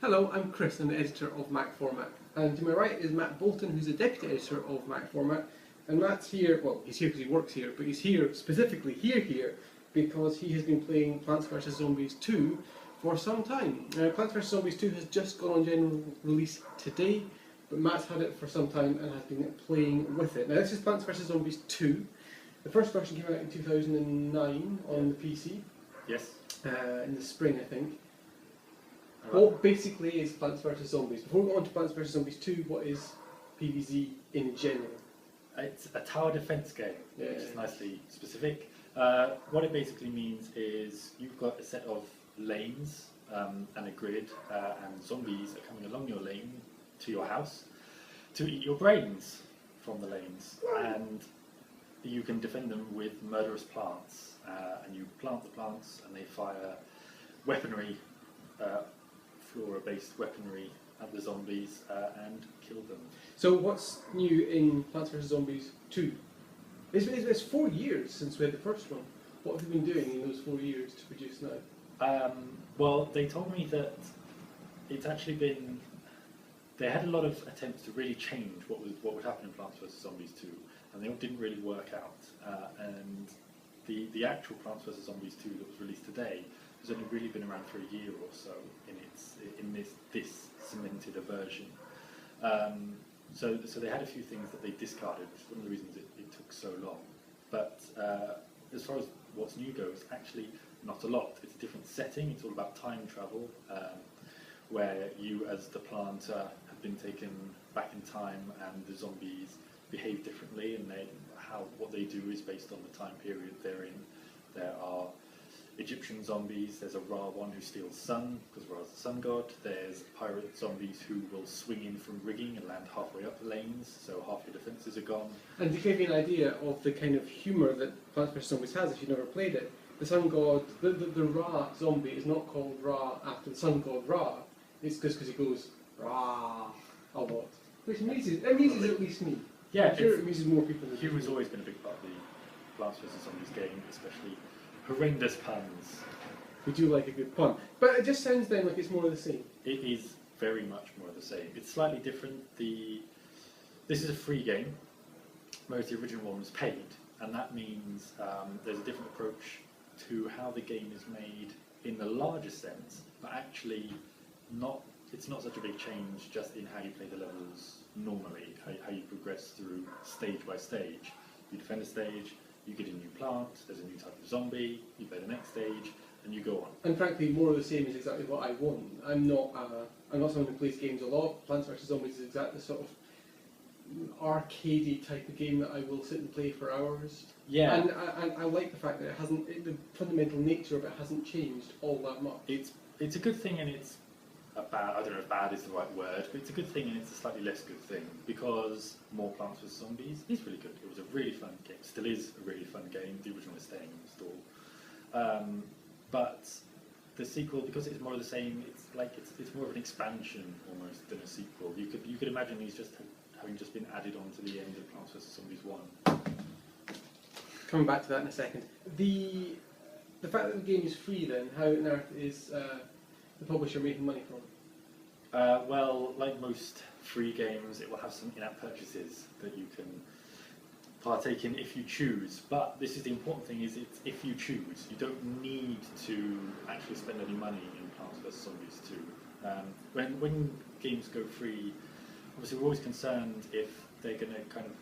Hello, I'm Chris, I'm the editor of MacFormat. And to my right is Matt Bolton, who's the deputy editor of MacFormat. And Matt's here, well, he's here because he works here, but he's here, specifically here, because he has been playing Plants vs Zombies 2 for some time. Plants vs Zombies 2 has just gone on general release today, but Matt's had it for some time and has been playing with it. Now this is Plants vs Zombies 2. The first version came out in 2009 on the PC. Yes. In the spring, I think. What basically is Plants vs Zombies? Before we go on to Plants vs Zombies 2, what is PvZ in general? It's a tower defense game, which is nicely specific. What it basically means is you've got a set of lanes and a grid, and zombies are coming along your lane to your house to eat your brains from the lanes. And you can defend them with murderous plants. And you plant the plants and they fire weaponry, flora-based weaponry at the zombies and kill them. So what's new in Plants vs Zombies 2? It's 4 years since we had the first one. What have you been doing in those 4 years to produce now? Well, they told me that it's actually been... They had a lot of attempts to really change what would happen in Plants vs Zombies 2, and they all didn't really work out. And the actual Plants vs Zombies 2 that was released today has only really been around for a year or so in this cemented version. So they had a few things that they discarded, which is one of the reasons it took so long. But as far as what's new goes, actually not a lot. It's a different setting. It's all about time travel, where you as the planter have been taken back in time, and the zombies behave differently, and what they do is based on the time period they're in. There are Egyptian zombies, there's a Ra one who steals sun, because Ra's the sun god. There's pirate zombies who will swing in from rigging and land halfway up the lanes, so half your defences are gone. And to give you an idea of the kind of humour that Plants vs Zombies has, if you've never played it, the sun god, the Ra zombie is not called Ra after the sun god Ra. It's just because he goes Ra a lot. Which amuses at least me. Yeah, I'm sure it amuses more people than humor's always been a big part of the Plants vs Zombies game, especially horrendous puns. We do like a good pun. But it just sounds then like it's more of the same. It is very much more of the same. It's slightly different. This is a free game, whereas the original one was paid, and that means there's a different approach to how the game is made in the larger sense, but actually it's not such a big change just in how you play the levels normally, how you progress through stage by stage. You defend a stage, you get a new plant, there's a new type of zombie, you play the next stage, and you go on. And frankly, more of the same is exactly what I want. I'm not someone who plays games a lot. Plants vs Zombies is exactly the sort of arcadey type of game that I will sit and play for hours. Yeah. And I like the fact that the fundamental nature of it hasn't changed all that much. It's a good thing, and it's I don't know if bad is the right word, but it's a good thing and it's a slightly less good thing, because more Plants vs Zombies is really good. It was a really fun game, still is a really fun game. The original is staying in the store, but the sequel, because it's more of the same, it's more of an expansion almost than a sequel. You could imagine these just having just been added on to the end of Plants vs Zombies 1. Coming back to that in a second. The fact that the game is free, then, how on earth is the publisher making money from it? Well, like most free games, it will have some in-app purchases that you can partake in if you choose. But this is the important thing: is it's if you choose. You don't need to actually spend any money in Plants vs Zombies 2. When games go free, obviously we're always concerned if they're going to kind of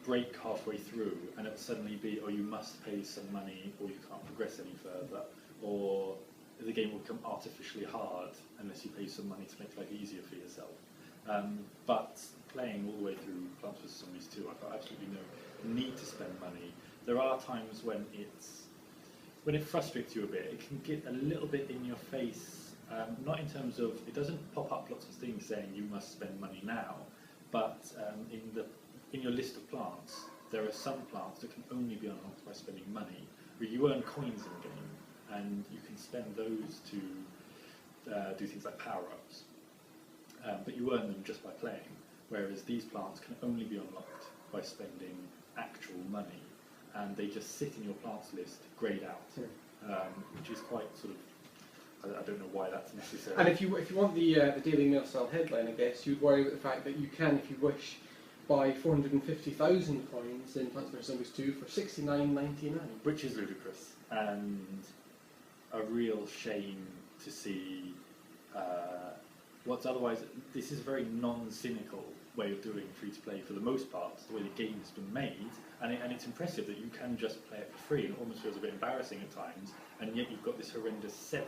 break halfway through and it suddenly be, oh, you must pay some money, or you can't progress any further, or the game will become artificially hard unless you pay some money to make life easier for yourself. But playing all the way through Plants vs Zombies 2, I've got absolutely no need to spend money. There are times when it frustrates you a bit. It can get a little bit in your face, not in terms of, it doesn't pop up lots of things saying you must spend money now, but in your list of plants, there are some plants that can only be unlocked by spending money, where you earn coins in the game, and you can spend those to do things like power-ups. But you earn them just by playing, whereas these plants can only be unlocked by spending actual money, and they just sit in your plants list, greyed out, which is quite sort of, I don't don't know why that's necessary. And if you want the Daily Mail style headline, I guess you'd worry about the fact that you can, if you wish, buy 450,000 coins in Plants vs Zombies 2 for $69.99. Which is ludicrous and a real shame to see what's otherwise. This is a very non-cynical way of doing free-to-play for the most part, the way the game's been made, and it's impressive that you can just play it for free, and it almost feels a bit embarrassing at times, and yet you've got this horrendous £70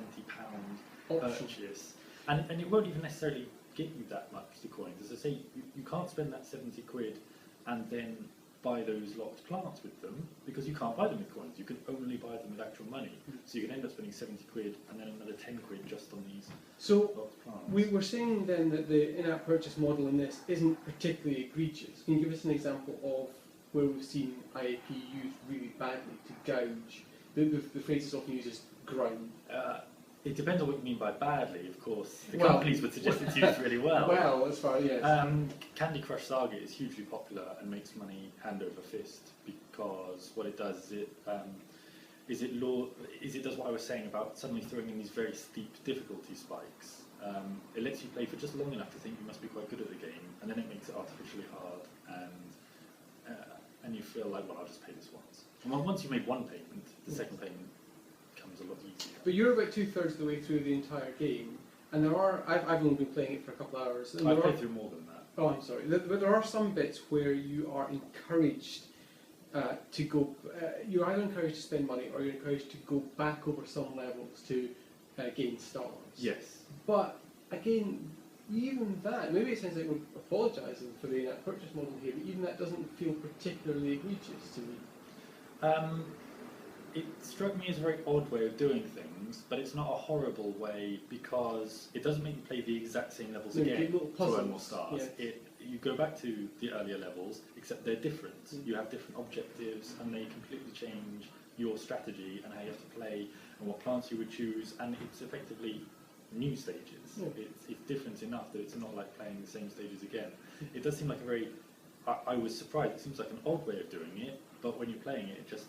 purchase, and it won't even necessarily get you that much, the coins. As I say, you can't spend that 70 quid and then buy those locked plants with them, because you can't buy them with coins, you can only buy them with actual money. So you can end up spending 70 quid and then another 10 quid just on these locked plants. We're saying then that the in-app purchase model in this isn't particularly egregious. Can you give us an example of where we've seen IAP used really badly to gouge? The phrase is often used as grind. It depends on what you mean by badly, of course. The companies would suggest it's used really well. Well, as far as, yes. Candy Crush Saga is hugely popular and makes money hand over fist, because what it does is it does what I was saying about suddenly throwing in these very steep difficulty spikes. It lets you play for just long enough to think you must be quite good at the game, and then it makes it artificially hard, and you feel like, well, I'll just pay this once. And once you've made one payment, the second payment comes a lot easier. But you're about 2/3 of the way through the entire game, and I've only been playing it for a couple of hours. And I've played through more than that. Oh, I'm sorry. But there are some bits where you are encouraged to go. You're either encouraged to spend money, or you're encouraged to go back over some levels to gain stars. Yes. But again, even that, maybe it sounds like we're apologising for the in-app purchase model here, but even that doesn't feel particularly egregious to me. It struck me as a very odd way of doing things, but it's not a horrible way, because it doesn't make you play the exact same levels again to earn more stars. Yeah. You go back to the earlier levels, except they're different. You have different objectives, and they completely change your strategy and how you have to play and what plants you would choose, and it's effectively new stages. It's different enough that it's not like playing the same stages again. It does seem like a very... I was surprised. It seems like an odd way of doing it, but when you're playing it, it just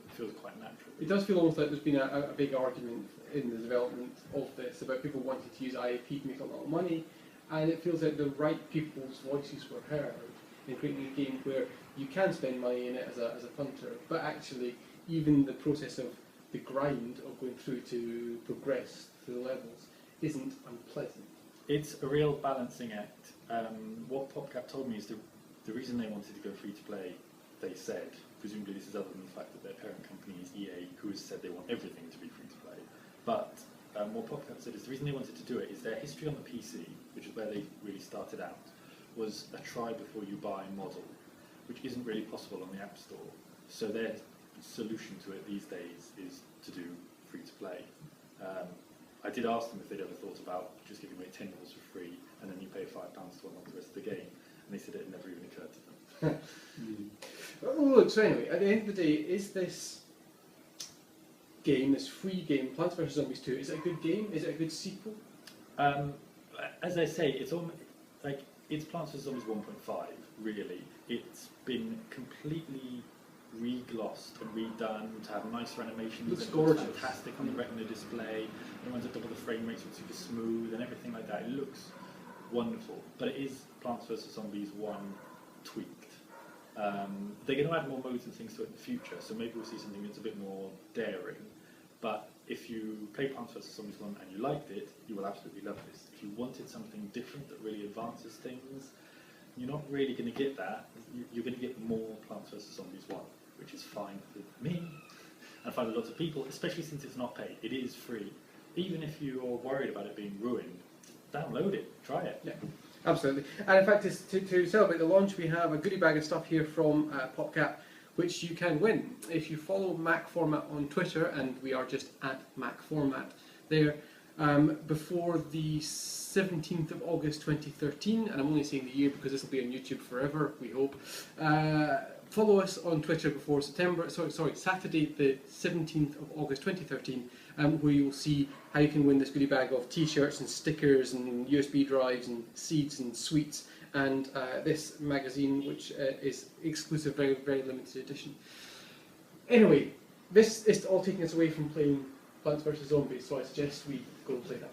feels quite natural. It does feel almost like there's been a big argument in the development of this about people wanting to use IAP to make a lot of money, and it feels like the right people's voices were heard in creating a game where you can spend money in it as a punter, but actually even the process of the grind of going through to progress through the levels isn't unpleasant. It's a real balancing act. What PopCap told me is the reason they wanted to go free to play, they said, presumably this is other than the fact that their parent company is EA, who has said they want everything to be free to play. But what PopCap said is the reason they wanted to do it is their history on the PC, which is where they really started out, was a try before you buy model, which isn't really possible on the App Store. So their solution to it these days is to do free to play. I did ask them if they'd ever thought about just giving away 10 levels for free, and then you pay £5 to unlock the rest of the game, and they said it had never even occurred to them. Well, look, so anyway, at the end of the day, is this game, this free game, Plants vs Zombies 2, is it a good game? Is it a good sequel? As I say, it's almost like it's Plants vs Zombies 1.5. Really, it's been completely re-glossed and redone to have nicer animations. Looks and gorgeous. It looks fantastic on the Retina display. It runs at double the frame rates, it's super smooth and everything like that. It looks wonderful, but it is Plants vs Zombies 1 tweaked. They're going to add more modes and things to it in the future, so maybe we'll see something that's a bit more daring. But if you play Plants vs Zombies 1 and you liked it, you will absolutely love this. If you wanted something different that really advances things, you're not really going to get that. You're going to get more Plants vs Zombies 1, which is fine with me, and fine with lots of people, especially since it's not paid. It is free. Even if you're worried about it being ruined, download it, try it. Yeah, absolutely. And in fact, to celebrate the launch, we have a goodie bag of stuff here from PopCap, which you can win if you follow MacFormat on Twitter, and we are just at MacFormat there, before the 17th of August 2013, and I'm only saying the year because this will be on YouTube forever, we hope. Follow us on Twitter before Saturday the 17th of August 2013, where you will see how you can win this goodie bag of t-shirts and stickers and USB drives and seeds and sweets, and this magazine, which is exclusive, very, very limited edition. Anyway, this is all taking us away from playing Plants vs Zombies, so I suggest we go and play that.